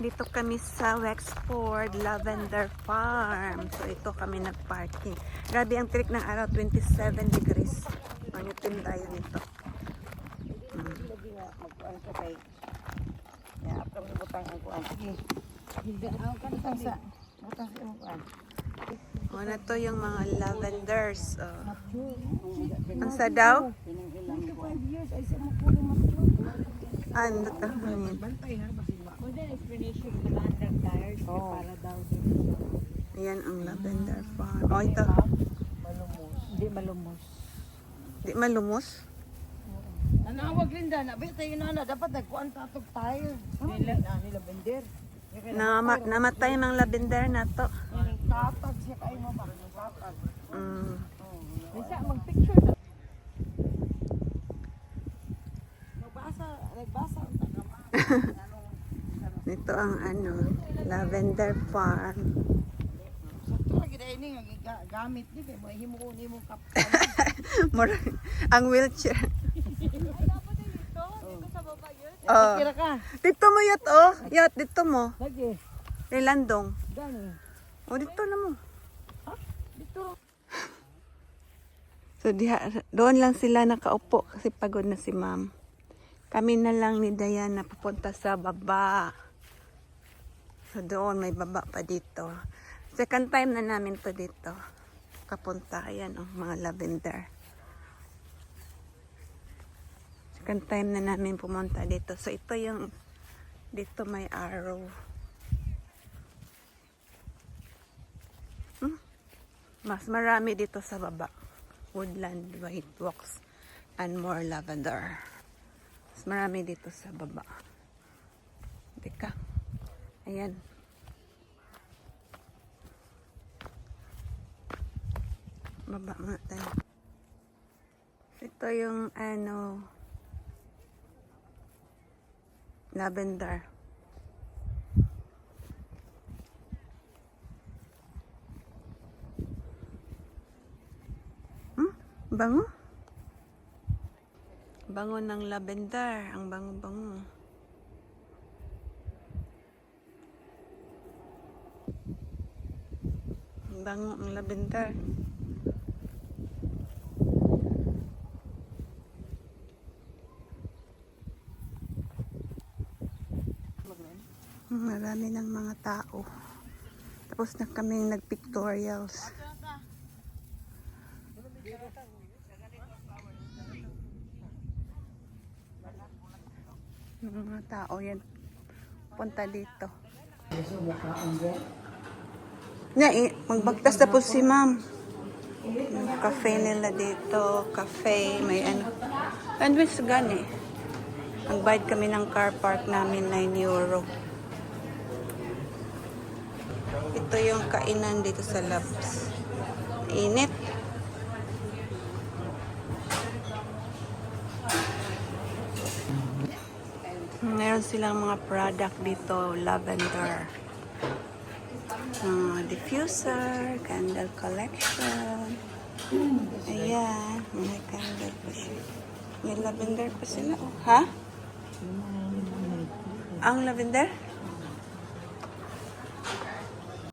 Dito kami sa Wexford Lavender Farm. So ito kami nag-parking. Grabe ang tirik ng araw, 27 degrees. Mangitim tayo nito. Magkuhan ka kay. Ya, apang butang ang kuhan. Sige. Butang sa magkuhan. Na to yung mga lavenders. Ang sa daw? 25 years ay sa mapulo matyo. Ano to? Bantay ha, basin ba? Modern explanation ng mga undertires para daw din. Ayan ang lavender farm. Oh, ito. Malumos. Hindi malumos. Di malumos? Nanawag Linda, nabi tayo na dapat nagkuhan tatog tayo. Nila bender. Namatay ang lavender na to. Tatag siya kayo mo ba? Tatag. Bisa mag-picture na. Nagbasa ang takama. Ito ang ano, lavender farm. Sa tuwa gid ini nga gamit ni kay mo himo ni mo kapal. Ang wheelchair. Dapat din dito sa baba yun. Oh. Kira ka. Dito mo yat oh. Yat dito mo. Lagi. Landong. Gani. O dito na mo. Dito. So doon lang sila nakaupo kasi pagod na si ma'am. Kami na lang ni Diana pupunta sa baba. So doon may baba pa dito. Second time na namin to dito. Kapunta. Ayan oh, mga lavender. Second time na namin pumunta dito. So ito yung dito may arrow. Mas marami dito sa baba. Woodland, white walks, and more lavender. Mas marami dito sa baba. Teka. Ayan. Baba nga tayo. Ito yung ano, lavender. Bango. Bango ng lavender. Ang bango-bango. Ang bango ang lavender. Marami ng mga tao. Tapos na kaming nag-pictorials. Mga tao yan punta dito. Magbagtas na po si ma'am. May cafe nila dito. Cafe, may ano. Sandwich gani. Nagbayad kami ng car park namin 9 euro. Ito yung kainan dito sa labs. Init. Meron silang mga product dito, lavender. Diffuser, candle collection. Ayan, may candle pa siya. May lavender pa sila. Oh. Ha? Ang lavender?